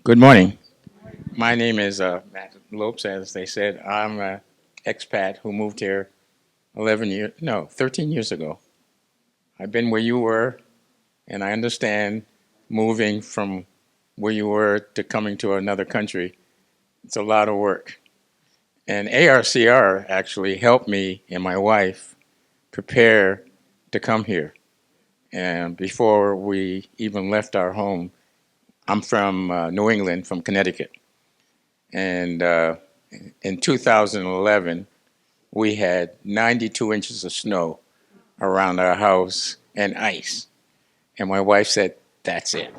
Good morning. My name is Matt Lopes, as they said. I'm an expat who moved here 13 years ago. I've been where you were, and I understand moving from where you were to coming to another country. It's a lot of work. And ARCR actually helped me and my wife prepare to come here. And before we even left our home, I'm from New England, from Connecticut. And in 2011, we had 92 inches of snow around our house and ice. And my wife said, "That's it."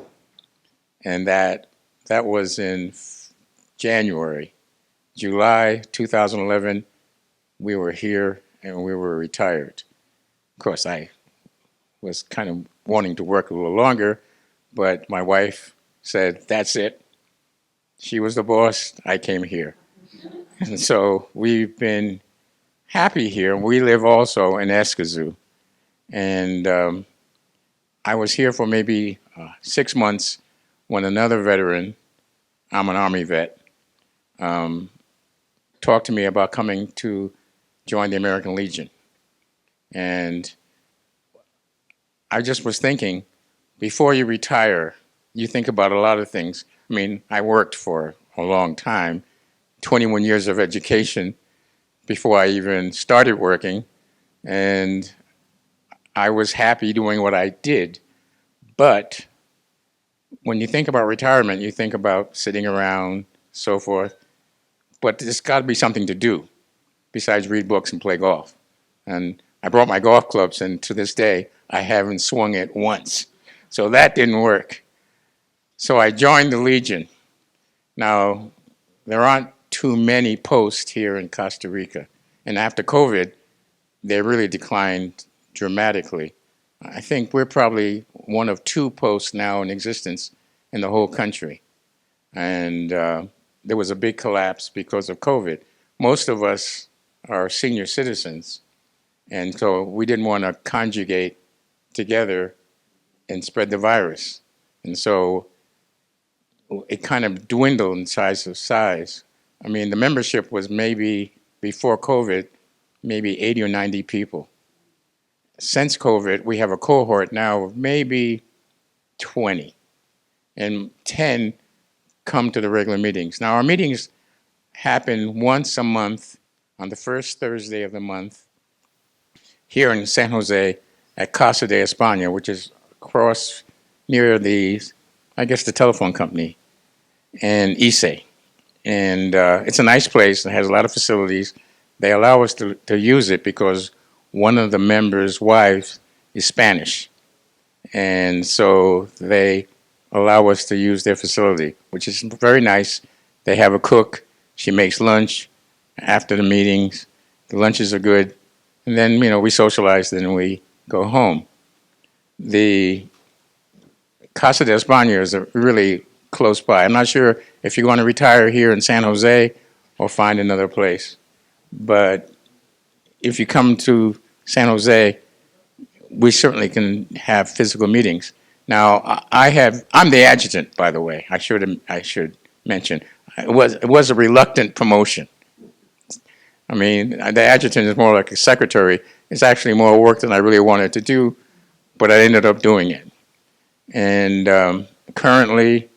And that was in January. July 2011, we were here and we were retired. Of course, I was kind of wanting to work a little longer, but my wife said, "That's it." She was the boss. I came here. And so we've been happy here. We live also in Escazú. And I was here for maybe 6 months when another veteran, I'm an Army vet, um, talked to me about coming to join the American Legion. And I just was thinking, before you retire, you think about a lot of things. I mean, I worked for a long time, 21 years of education before I even started working, and I was happy doing what I did. But when you think about retirement, you think about sitting around, so forth. But there's got to be something to do besides read books and play golf. And I brought my golf clubs, and to this day, I haven't swung it once. So that didn't work. So I joined the Legion. Now, there aren't too many posts here in Costa Rica. And after COVID, they really declined dramatically. I think we're probably one of two posts now in existence in the whole country. And there was a big collapse because of COVID. Most of us are senior citizens, and so we didn't want to conjugate together and spread the virus. And so it kind of dwindled in size. I mean, the membership was maybe, before COVID, maybe 80 or 90 people. Since COVID, we have a cohort now of maybe 20, and 10 come to the regular meetings. Now, our meetings happen once a month on the first Thursday of the month here in San Jose at Casa de España, which is across near the telephone company, and ICE. And it's a nice place. It has a lot of facilities. They allow us to use it because one of the members' wives is Spanish. And so they allow us to use their facility, which is very nice. They have a cook. She makes lunch after the meetings. The lunches are good. And then, we socialize, then we go home. The Casa de España is really close by. I'm not sure if you're going to retire here in San Jose or find another place. But if you come to San Jose, we certainly can have physical meetings. Now, I'm the adjutant, by the way. I should mention. It was a reluctant promotion. I mean, the adjutant is more like a secretary. It's actually more work than I really wanted to do, but I ended up doing it. And currently,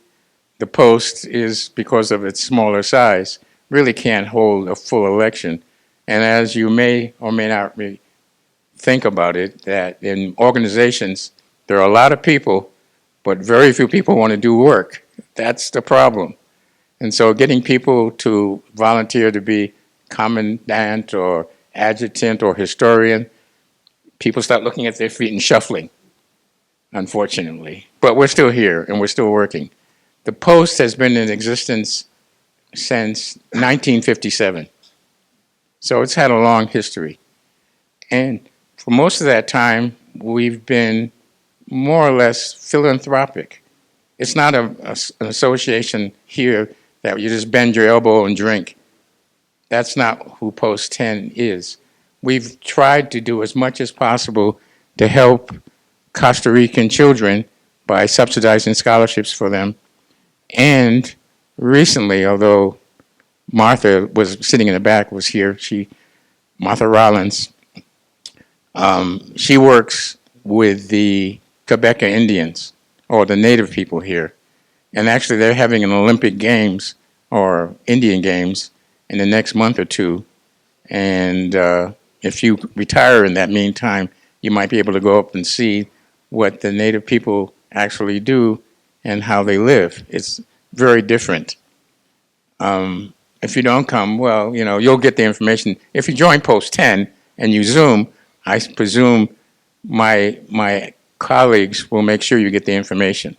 the post is, because of its smaller size, really can't hold a full election. And as you may or may not think about it, that in organizations, there are a lot of people, but very few people want to do work. That's the problem. And so getting people to volunteer to be commandant or adjutant or historian, people start looking at their feet and shuffling, unfortunately. But we're still here and we're still working. The post has been in existence since 1957. So it's had a long history. And for most of that time, we've been more or less philanthropic. It's not an association here that you just bend your elbow and drink. That's not who Post 10 is. We've tried to do as much as possible to help Costa Rican children by subsidizing scholarships for them and recently, although Martha was sitting in the back, was here. Martha Rollins, she works with the Quebeca Indians, or the native people here. And actually, they're having an Olympic Games, or Indian Games, in the next month or two. And if you retire in that meantime, you might be able to go up and see what the native people actually do and how they live. It's very different. If you don't come, well, you'll get the information. If you join Post 10 and you Zoom, I presume my colleagues will make sure you get the information.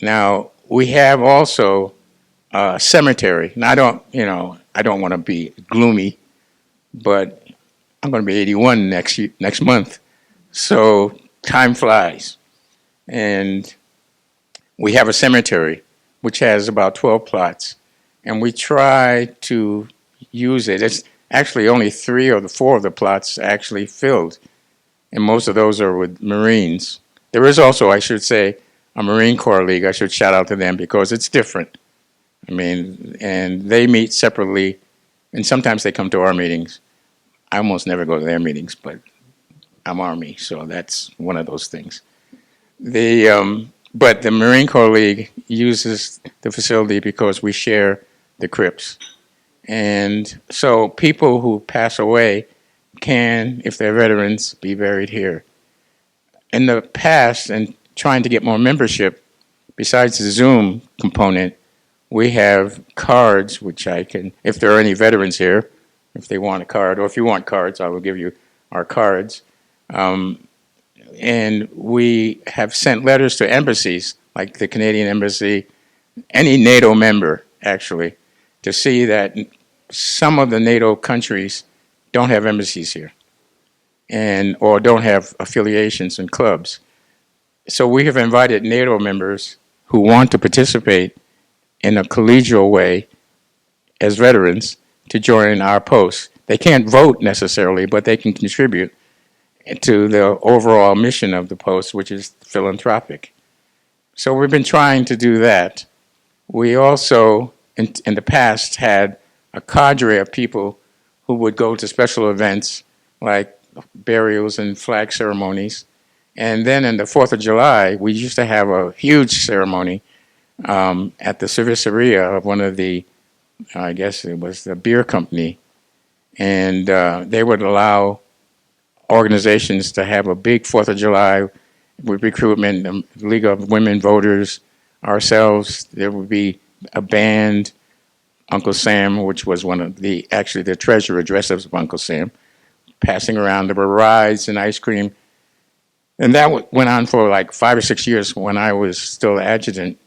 Now, we have also a cemetery. Now, I don't want to be gloomy, but I'm going to be 81 next month. So time flies. And we have a cemetery which has about 12 plots. And we try to use it. It's actually only 3 or 4 of the plots actually filled. And most of those are with Marines. There is also, I should say, a Marine Corps League. I should shout out to them because it's different. I mean, and they meet separately, and sometimes they come to our meetings. I almost never go to their meetings, but I'm Army, so that's one of those things. But the Marine Corps League uses the facility because we share the crypts. And so people who pass away can, if they're veterans, be buried here. In the past, and trying to get more membership, besides the Zoom component, we have cards, which I can, if there are any veterans here, if they want a card, or if you want cards, I will give you our cards. And we have sent letters to embassies, like the Canadian Embassy, any NATO member, actually, to see that some of the NATO countries don't have embassies here, or don't have affiliations and clubs. So we have invited NATO members who want to participate in a collegial way as veterans to join our posts. They can't vote necessarily, but they can contribute to the overall mission of the post, which is philanthropic. So we've been trying to do that. We also, in the past, had a cadre of people who would go to special events like burials and flag ceremonies. And then in the 4th of July, we used to have a huge ceremony at the cerveceria of one of the, I guess it was the beer company. And they would allow organizations to have a big 4th of July with recruitment, the League of Women Voters, ourselves. There would be a band, Uncle Sam, which was actually the treasurer dressed up as Uncle Sam, passing around. There were rides and ice cream. And that went on for like 5 or 6 years when I was still adjutant.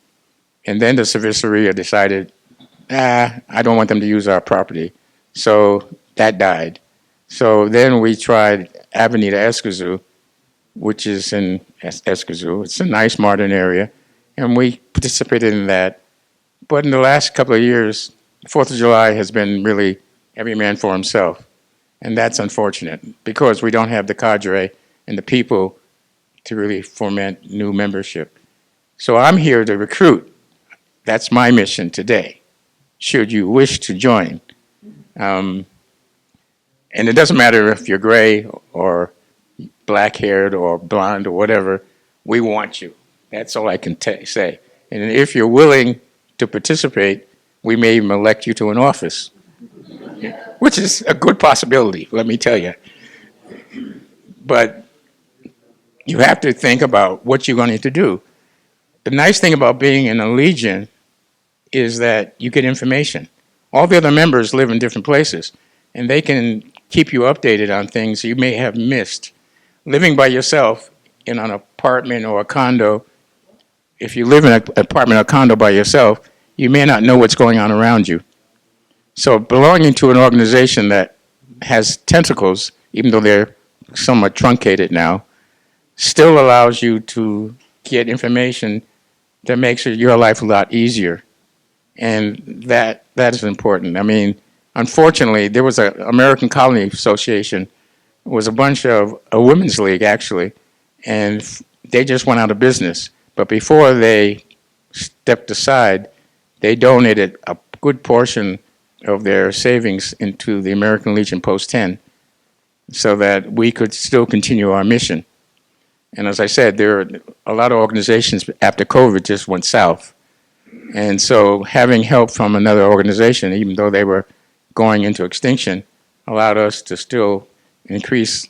And then the cerveceria decided, I don't want them to use our property. So that died. So then we tried Avenida Escazú, which is in Escazú. It's a nice modern area. And we participated in that. But in the last couple of years, 4th of July has been really every man for himself. And that's unfortunate because we don't have the cadre and the people to really foment new membership. So I'm here to recruit. That's my mission today, should you wish to join. And it doesn't matter if you're gray or black-haired or blonde or whatever, we want you. That's all I can say. And if you're willing to participate, we may even elect you to an office, which is a good possibility, let me tell you. But you have to think about what you're going to do. The nice thing about being in a legion is that you get information. All the other members live in different places, and they can keep you updated on things you may have missed. Living by yourself in an apartment or a condo, if you live in an apartment or condo by yourself, you may not know what's going on around you. So belonging to an organization that has tentacles, even though they're somewhat truncated now, still allows you to get information that makes your life a lot easier. And that is important. I mean, unfortunately, there was an American Colony Association. It was a bunch of a women's league, actually, and they just went out of business. But before they stepped aside they donated a good portion of their savings into the American Legion Post 10 so that we could still continue our mission. And as I said, there are a lot of organizations after COVID just went south. And so having help from another organization, even though they were going into extinction, allowed us to still increase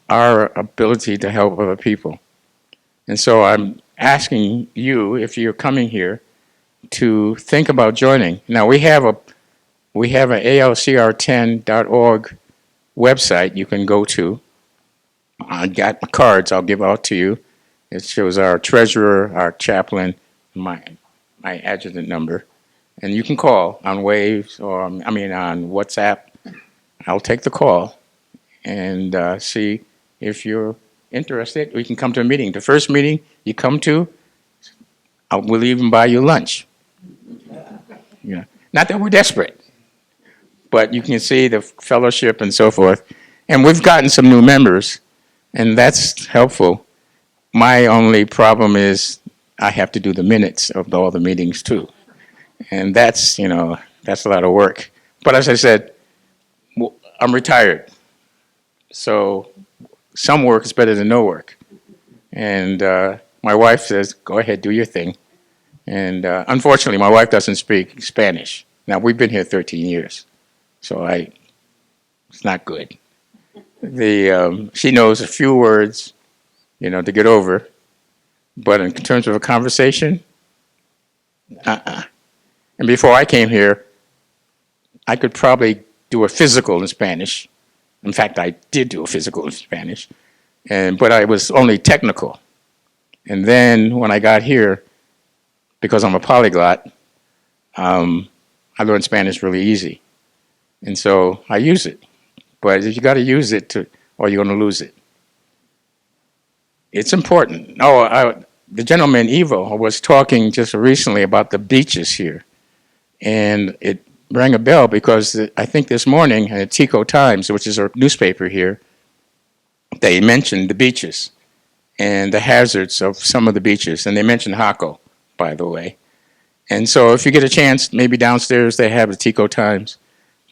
our ability to help other people. And so I'm asking you, if you're coming here, to think about joining. Now we have an ALCR10.org website you can go to. I got my cards I'll give out to you. It shows our treasurer, our chaplain, my adjutant number. And you can call on Waves or, on WhatsApp. I'll take the call and see if you're interested. We can come to a meeting. The first meeting you come to, we'll even buy you lunch. Yeah. Not that we're desperate, but you can see the fellowship and so forth. And we've gotten some new members, and that's helpful. My only problem is I have to do the minutes of all the meetings too. And that's, that's a lot of work. But as I said, I'm retired. So some work is better than no work. And my wife says, go ahead, do your thing. And unfortunately, my wife doesn't speak Spanish. Now, we've been here 13 years, so it's not good. She knows a few words, to get over. But in terms of a conversation, And before I came here, I could probably do a physical in Spanish. In fact, I did do a physical in Spanish, but I was only technical. And then when I got here, because I'm a polyglot, I learned Spanish really easy. And so I use it. But you got to use it or you're going to lose it. It's important. The gentleman, Ivo, was talking just recently about the beaches here. And it rang a bell because I think this morning at Tico Times, which is a newspaper here, they mentioned the beaches and the hazards of some of the beaches. And they mentioned Jaco, by the way. And so if you get a chance, maybe downstairs they have the Tico Times.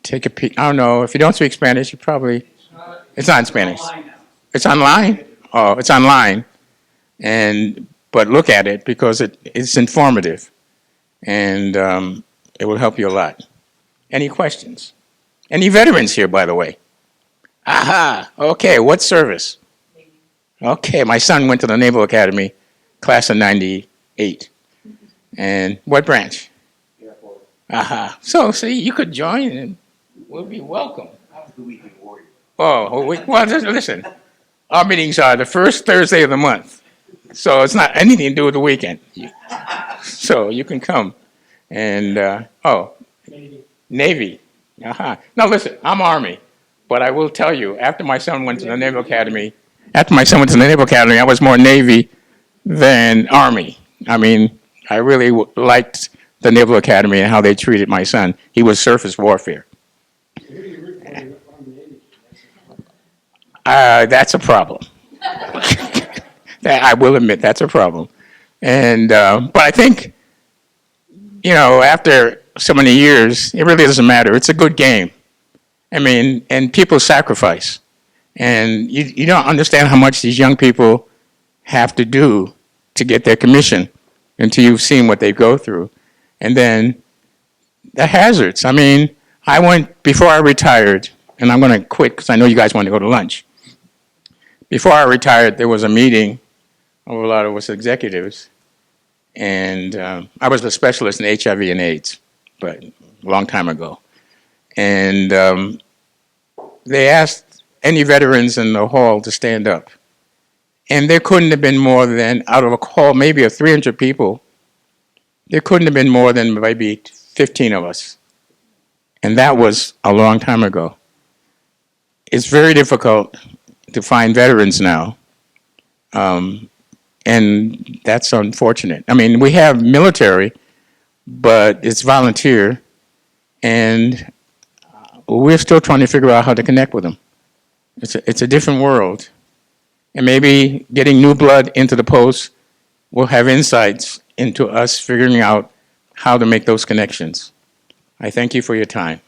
Take a peek. I don't know. If you don't speak Spanish, you probably... It's not in Spanish. It's online? Oh, it's online. But look at it because it's informative. And it will help you a lot. Any questions? Any veterans here, by the way? Aha! Okay, what service? Okay, my son went to the Naval Academy, class of 98. And what branch? Air Force. Aha. So, see, you could join and we'll be welcome. I was the weekend warrior. Oh, well, listen. Our meetings are the first Thursday of the month. So it's not anything to do with the weekend. So you can come. And, Navy. Aha. Now, listen, I'm Army. But I will tell you, after my son went to the Naval Academy, I was more Navy than Army. I mean, I really liked the Naval Academy and how they treated my son. He was surface warfare. That's a problem. I will admit that's a problem. And but I think, after so many years, it really doesn't matter. It's a good game. I mean, and people sacrifice. And you don't understand how much these young people have to do to get their commission until you've seen what they go through. And then the hazards. I mean, I went, before I retired, and I'm going to quit because I know you guys want to go to lunch. Before I retired, there was a meeting of a lot of us executives, and I was a specialist in HIV and AIDS, but a long time ago. And they asked any veterans in the hall to stand up. And there couldn't have been more than, out of a hall maybe of 300 people, there couldn't have been more than maybe 15 of us. And that was a long time ago. It's very difficult to find veterans now. And that's unfortunate. I mean, we have military, but it's volunteer. And we're still trying to figure out how to connect with them. It's a different world. And maybe getting new blood into the post will have insights into us figuring out how to make those connections. I thank you for your time.